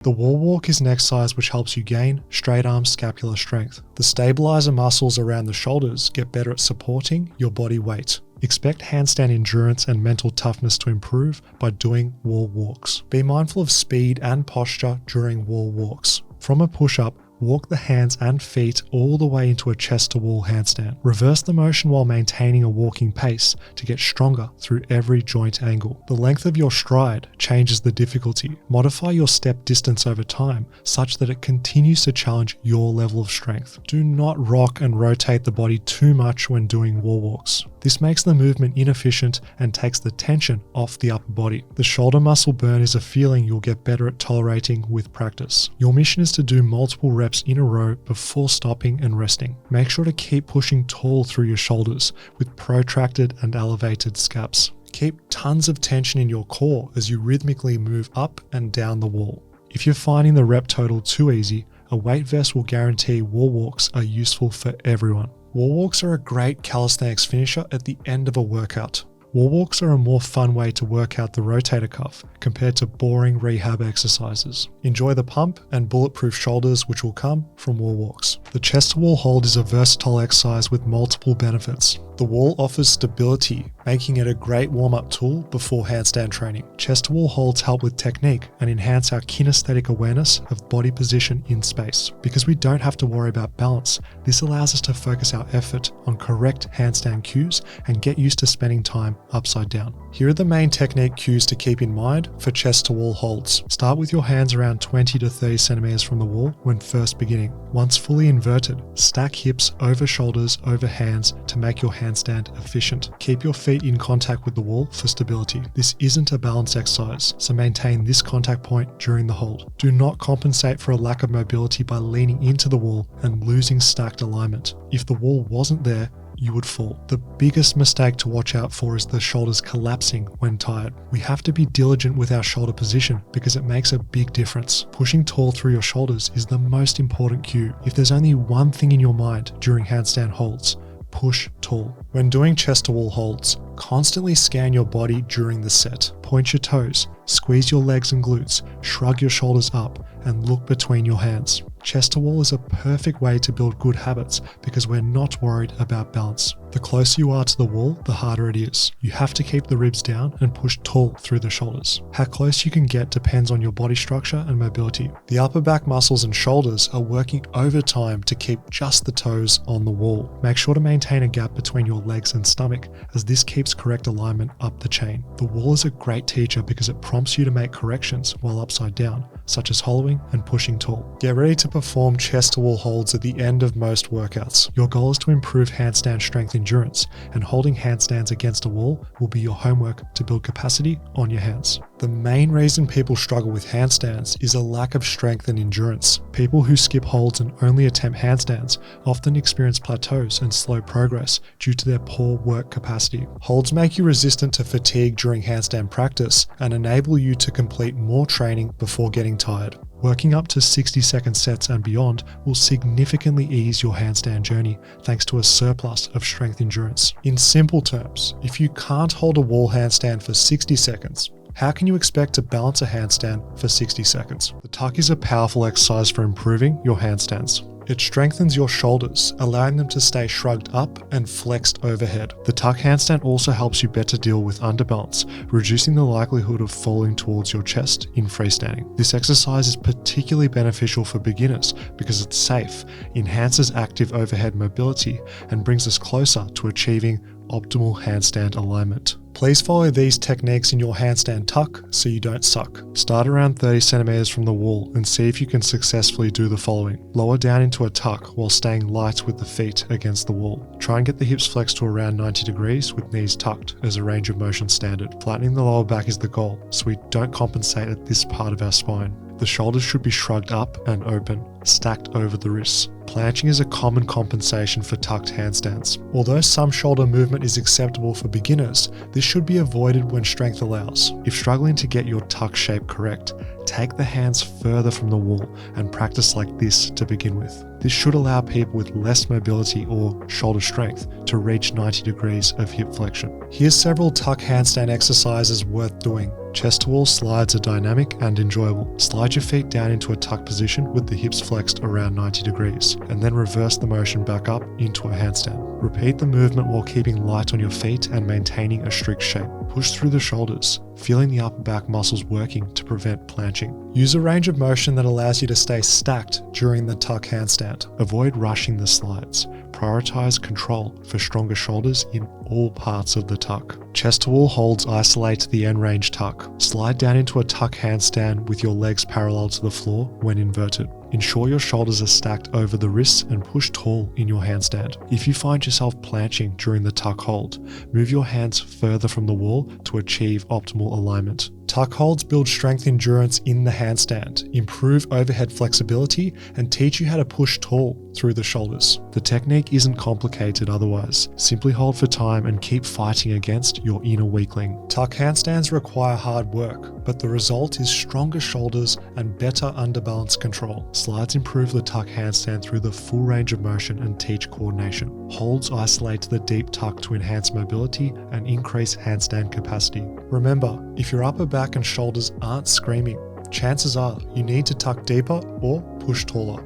The wall walk is an exercise which helps you gain straight arm scapular strength. The stabilizer muscles around the shoulders get better at supporting your body weight. Expect handstand endurance and mental toughness to improve by doing wall walks. Be mindful of speed and posture during wall walks. From a push-up, walk the hands and feet all the way into a chest-to-wall handstand. Reverse the motion while maintaining a walking pace to get stronger through every joint angle. The length of your stride changes the difficulty. Modify your step distance over time such that it continues to challenge your level of strength. Do not rock and rotate the body too much when doing wall walks. This makes the movement inefficient and takes the tension off the upper body. The shoulder muscle burn is a feeling you'll get better at tolerating with practice. Your mission is to do multiple reps in a row before stopping and resting. Make sure to keep pushing tall through your shoulders with protracted and elevated scaps. Keep tons of tension in your core as you rhythmically move up and down the wall. If you're finding the rep total too easy, a weight vest will guarantee wall walks are useful for everyone. Wall walks are a great calisthenics finisher at the end of a workout. Wall walks are a more fun way to work out the rotator cuff compared to boring rehab exercises. Enjoy the pump and bulletproof shoulders which will come from wall walks. The chest to wall hold is a versatile exercise with multiple benefits. The wall offers stability, making it a great warm-up tool before handstand training. Chest to wall holds help with technique and enhance our kinesthetic awareness of body position in space. Because we don't have to worry about balance, this allows us to focus our effort on correct handstand cues and get used to spending time upside down. Here are the main technique cues to keep in mind for chest to wall holds. Start with your hands around 20 to 30 centimeters from the wall when first beginning. Once fully inverted, stack hips over shoulders over hands to make your handstand efficient. Keep your feet in contact with the wall for stability. This isn't a balance exercise, so maintain this contact point during the hold. Do not compensate for a lack of mobility by leaning into the wall and losing stacked alignment. If the wall wasn't there, you would fall. The biggest mistake to watch out for is the shoulders collapsing when tired. We have to be diligent with our shoulder position because it makes a big difference. Pushing tall through your shoulders is the most important cue. If there's only one thing in your mind during handstand holds, push tall. When doing chest to wall holds, constantly scan your body during the set. Point your toes, squeeze your legs and glutes, shrug your shoulders up, and look between your hands. Chest to wall is a perfect way to build good habits because we're not worried about balance. The closer you are to the wall, the harder it is. You have to keep the ribs down and push tall through the shoulders. How close you can get depends on your body structure and mobility. The upper back muscles and shoulders are working overtime to keep just the toes on the wall. Make sure to maintain a gap between your legs and stomach as this keeps correct alignment up the chain. The wall is a great teacher because it prompts you to make corrections while upside down, such as hollowing and pushing tall. Get ready to perform chest to wall holds at the end of most workouts. Your goal is to improve handstand strength endurance, and holding handstands against a wall will be your homework to build capacity on your hands. The main reason people struggle with handstands is a lack of strength and endurance. People who skip holds and only attempt handstands often experience plateaus and slow progress due to their poor work capacity. Holds make you resistant to fatigue during handstand practice and enable you to complete more training before getting tired. Working up to 60-second sets and beyond will significantly ease your handstand journey thanks to a surplus of strength endurance. In simple terms, if you can't hold a wall handstand for 60 seconds, how can you expect to balance a handstand for 60 seconds? The tuck is a powerful exercise for improving your handstands. It strengthens your shoulders, allowing them to stay shrugged up and flexed overhead. The tuck handstand also helps you better deal with underbalance, reducing the likelihood of falling towards your chest in freestanding. This exercise is particularly beneficial for beginners because it's safe, enhances active overhead mobility, and brings us closer to achieving optimal handstand alignment. Please follow these techniques in your handstand tuck so you don't suck. Start around 30 centimeters from the wall and see if you can successfully do the following. Lower down into a tuck while staying light with the feet against the wall. Try and get the hips flexed to around 90 degrees with knees tucked as a range of motion standard. Flattening the lower back is the goal, so we don't compensate at this part of our spine. The shoulders should be shrugged up and open, stacked over the wrists. Planching is a common compensation for tucked handstands. Although some shoulder movement is acceptable for beginners, this should be avoided when strength allows. If struggling to get your tuck shape correct, take the hands further from the wall and practice like this to begin with. This should allow people with less mobility or shoulder strength to reach 90 degrees of hip flexion. Here's several tuck handstand exercises worth doing. Chest to wall slides are dynamic and enjoyable. Slide your feet down into a tuck position with the hips flexed around 90 degrees, and then reverse the motion back up into a handstand. Repeat the movement while keeping light on your feet and maintaining a strict shape. Push through the shoulders, feeling the upper back muscles working to prevent planching. Use a range of motion that allows you to stay stacked during the tuck handstand. Avoid rushing the slides. Prioritize control for stronger shoulders in all parts of the tuck. Chest to wall holds isolate the end range tuck. Slide down into a tuck handstand with your legs parallel to the floor when inverted. Ensure your shoulders are stacked over the wrists and push tall in your handstand. If you find yourself planching during the tuck hold, move your hands further from the wall to achieve optimal alignment. Tuck holds build strength endurance in the handstand, improve overhead flexibility, and teach you how to push tall through the shoulders. The technique isn't complicated otherwise. Simply hold for time and keep fighting against your inner weakling. Tuck handstands require hard work, but the result is stronger shoulders and better underbalance control. Slides improve the tuck handstand through the full range of motion and teach coordination. Holds isolate the deep tuck to enhance mobility and increase handstand capacity. Remember, if your upper back and shoulders aren't screaming, chances are you need to tuck deeper or push taller.